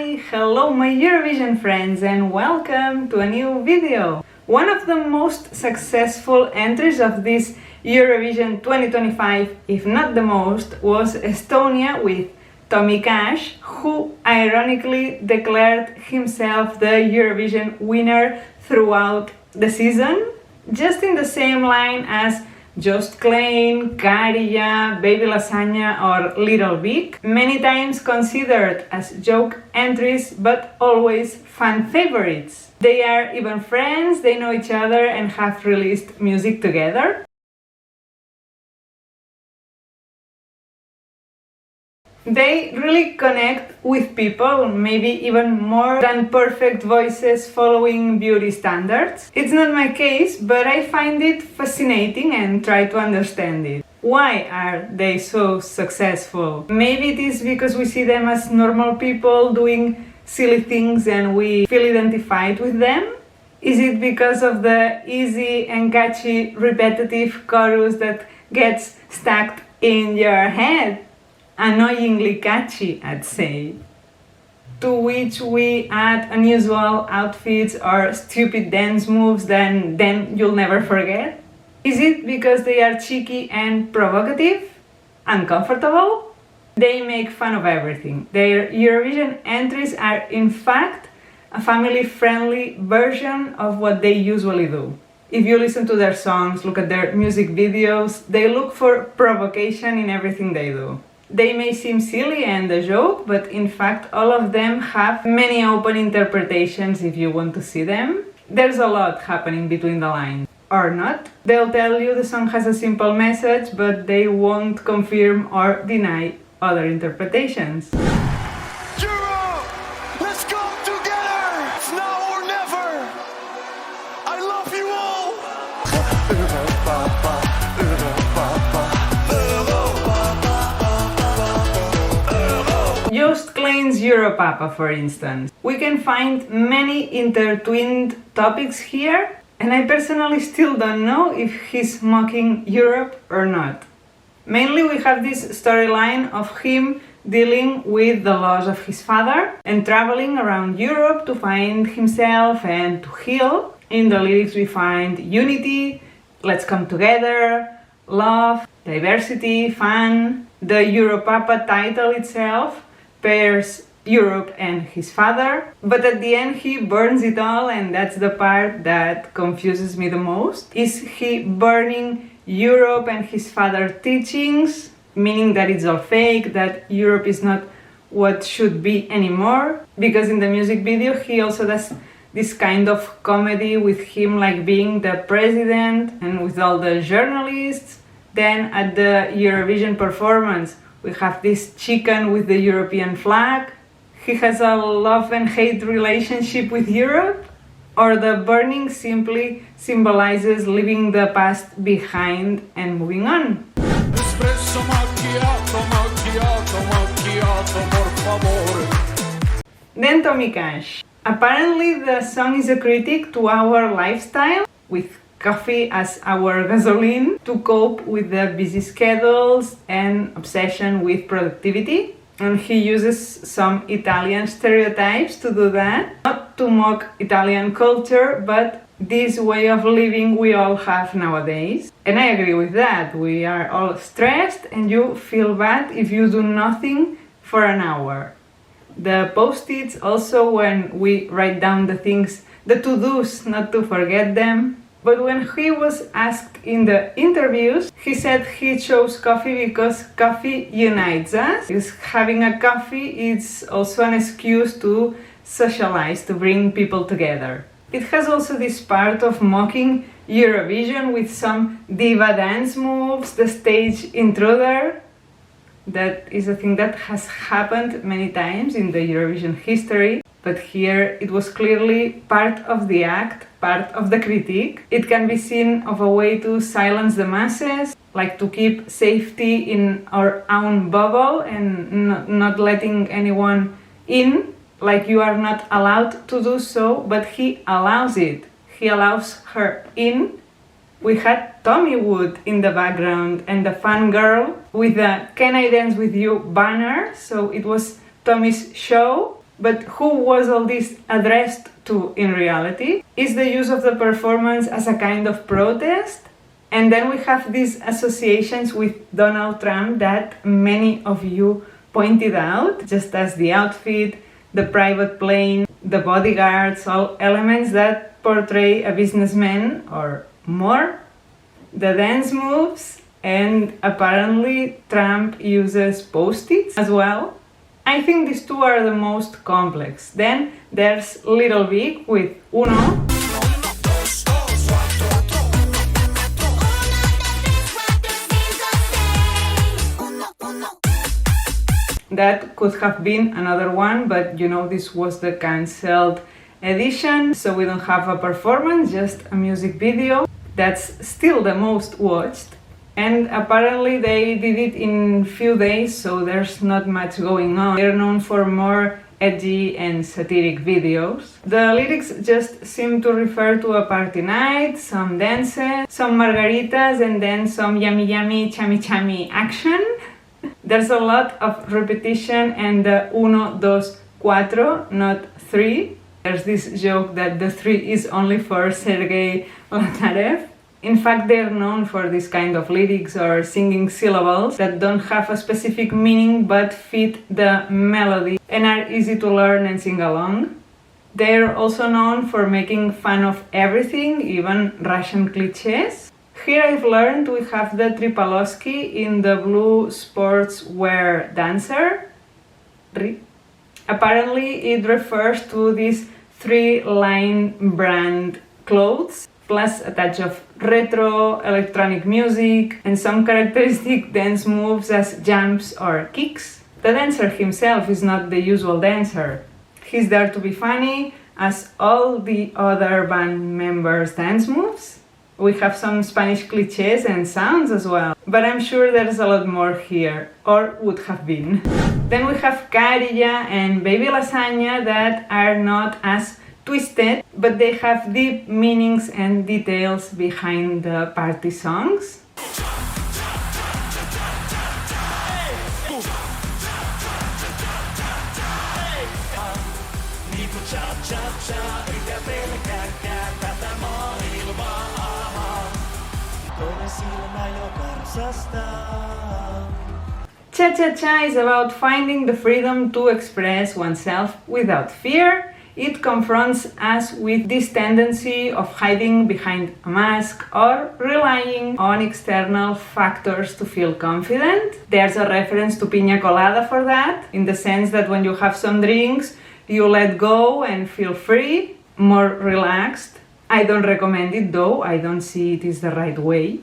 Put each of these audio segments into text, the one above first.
Hello my Eurovision friends and welcome to a new video. One of the most successful entries of this Eurovision 2025, if not the most, was Estonia with Tommy Cash, who ironically declared himself the Eurovision winner throughout the season, just in the same line as Joost Klein, Käärijä, Baby Lasagna or Little Big, many times considered as joke entries but always fan favorites. They are even friends, they know each other and have released music together. They really connect with people, maybe even more than perfect voices following beauty standards. It's not my case, but I find it fascinating and try to understand it. Why are they so successful? Maybe it is because we see them as normal people doing silly things and we feel identified with them? Is it because of the easy and catchy repetitive chorus that gets stuck in your head? Annoyingly catchy, I'd say. To which we add unusual outfits or stupid dance moves then you'll never forget? Is it because they are cheeky and provocative? Uncomfortable? They make fun of everything. Their Eurovision entries are in fact a family-friendly version of what they usually do. If you listen to their songs, look at their music videos, they look for provocation in everything they do. They may seem silly and a joke, but in fact all of them have many open interpretations if you want to see them. There's a lot happening between the lines. Or not. They'll tell you the song has a simple message, but they won't confirm or deny other interpretations. Euro! Let's go together! It's now or never! I love you all! Joost Klein's Europapa, for instance. We can find many intertwined topics here, and I personally still don't know if he's mocking Europe or not. Mainly we have this storyline of him dealing with the loss of his father and traveling around Europe to find himself and to heal. In the lyrics we find unity, let's come together, love, diversity, fun. The Europapa title itself pairs Europe and his father, but at the end he burns it all, and that's the part that confuses me the most. Is he burning Europe and his father's teachings, meaning that it's all fake, that Europe is not what should be anymore? Because in the music video he also does this kind of comedy with him like being the president and with all the journalists. Then at the Eurovision performance we have this chicken with the European flag. He has a love and hate relationship with Europe? Or the burning simply symbolizes leaving the past behind and moving on? Espresso macchiato, macchiato, macchiato, por favore. Then Tommy Cash. Apparently the song is a critique to our lifestyle, with coffee as our gasoline to cope with the busy schedules and obsession with productivity. And he uses some Italian stereotypes to do that. Not to mock Italian culture, but this way of living we all have nowadays. And I agree with that. We are all stressed and you feel bad if you do nothing for an hour. The post-its also, when we write down the things, the to-dos, not to forget them. But when he was asked in the interviews, he said he chose coffee because coffee unites us. Because having a coffee is also an excuse to socialize, to bring people together. It has also this part of mocking Eurovision with some diva dance moves, the stage intruder. That is a thing that has happened many times in the Eurovision history. But here it was clearly part of the act, part of the critique. It can be seen of a way to silence the masses, like to keep safety in our own bubble and not letting anyone in, like you are not allowed to do so, but he allows it. He allows her in. We had Tommy Wood in the background and the fan girl with the "Can I Dance With You" banner, so it was Tommy's show. But who was all this addressed to in reality? Is the use of the performance as a kind of protest? And then we have these associations with Donald Trump that many of you pointed out, just as the outfit, the private plane, the bodyguards, all elements that portray a businessman or more. The dance moves, and apparently Trump uses post-its as well. I think these two are the most complex. Then there's Little Big with Uno. That could have been another one, but you know this was the cancelled edition, so we don't have a performance, just a music video. That's still the most watched. And apparently they did it in few days, so there's not much going on. They're known for more edgy and satiric videos. The lyrics just seem to refer to a party night, some dances, some margaritas, and then some yummy yummy chami chami action. There's a lot of repetition and the uno, dos, cuatro, not three. There's this joke that the three is only for Sergei Lazarev. In fact, they're known for this kind of lyrics or singing syllables that don't have a specific meaning but fit the melody and are easy to learn and sing along. They're also known for making fun of everything, even Russian clichés. Here I've learned we have the Tripalowski in the blue sportswear dancer. Apparently it refers to these 3-line brand clothes, plus a touch of retro, electronic music, and some characteristic dance moves as jumps or kicks. The dancer himself is not the usual dancer. He's there to be funny, as all the other band members' dance moves. We have some Spanish clichés and sounds as well, but I'm sure there's a lot more here, or would have been. Then we have Käärijä and Baby Lasagna that are not as twisted, but they have deep meanings and details behind the party songs. Cha-cha-cha is about finding the freedom to express oneself without fear. It confronts us with this tendency of hiding behind a mask or relying on external factors to feel confident. There's a reference to piña colada for that, in the sense that when you have some drinks, you let go and feel free, more relaxed. I don't recommend it though, I don't see it is the right way.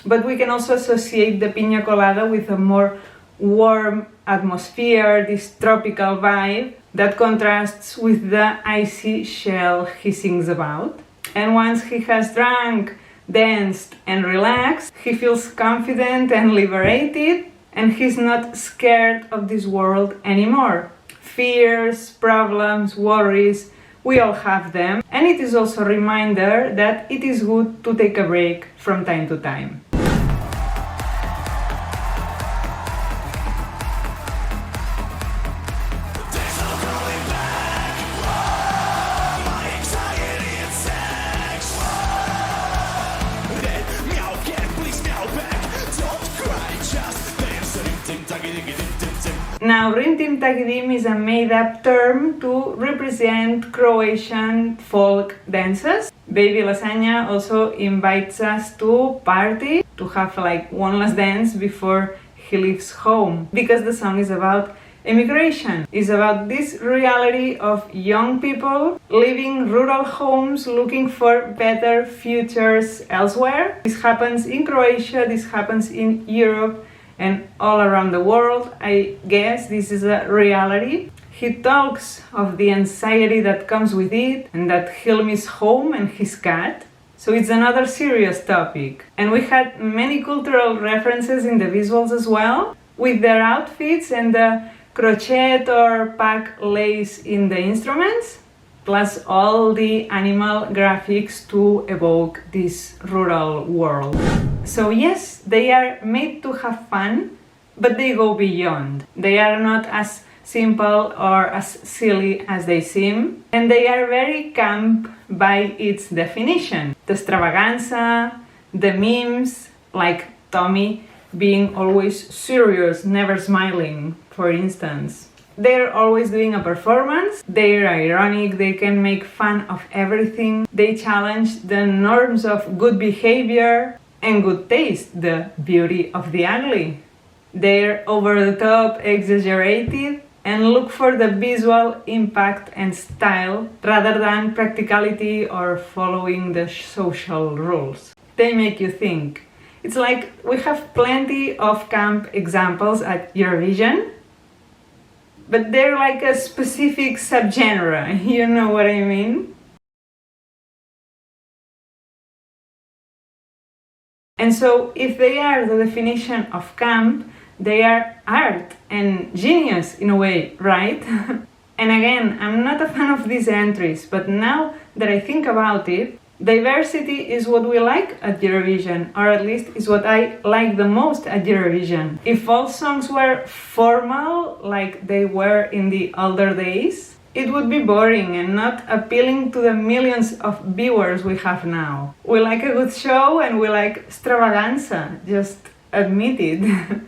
But we can also associate the piña colada with a more warm atmosphere, this tropical vibe that contrasts with the icy shell he sings about. And once he has drunk, danced and relaxed, he feels confident and liberated, and he's not scared of this world anymore. Fears, problems, worries, we all have them, and it is also a reminder that it is good to take a break from time to time. Now, Rintim Takidim is a made-up term to represent Croatian folk dances. Baby Lasagna also invites us to party, to have like one last dance before he leaves home, because the song is about immigration. It's about this reality of young people leaving rural homes looking for better futures elsewhere. This happens in Croatia, this happens in Europe, and all around the world. I guess this is a reality. He talks of the anxiety that comes with it, and that he'll miss home and his cat. So it's another serious topic. And we had many cultural references in the visuals as well, with their outfits and the crochet or pack lace in the instruments, plus all the animal graphics to evoke this rural world. So yes, they are made to have fun, but they go beyond. They are not as simple or as silly as they seem, and they are very camp by its definition. The extravaganza, the memes, like Tommy being always serious, never smiling, for instance. They're always doing a performance, they're ironic, they can make fun of everything, they challenge the norms of good behavior and good taste, the beauty of the ugly. They're over the top, exaggerated, and look for the visual impact and style rather than practicality or following the social rules. They make you think. It's like we have plenty of camp examples at Eurovision, but they're like a specific subgenre, you know what I mean? And so if they are the definition of camp, they are art and genius in a way, right? And again, I'm not a fan of these entries, but now that I think about it, diversity is what we like at Eurovision, or at least is what I like the most at Eurovision. If all songs were formal, like they were in the older days, it would be boring and not appealing to the millions of viewers we have now. We like a good show and we like extravaganza, just admit it.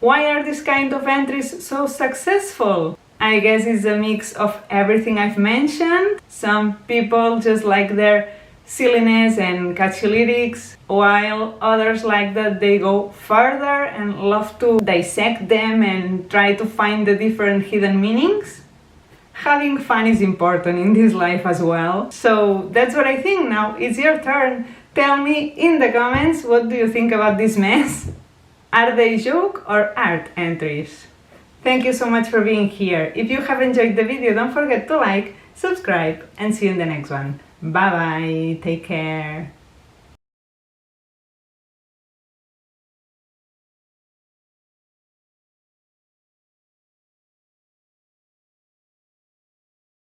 Why are these kind of entries so successful? I guess it's a mix of everything I've mentioned. Some people just like their silliness and catchy lyrics, while others like that they go further and love to dissect them and try to find the different hidden meanings. Having fun is important in this life as well. So that's what I think. Now it's your turn. Tell me in the comments, what do you think about this mess? Are they joke or art entries? Thank you so much for being here. If you have enjoyed the video, don't forget to like, subscribe, and see you in the next one. Bye bye, take care.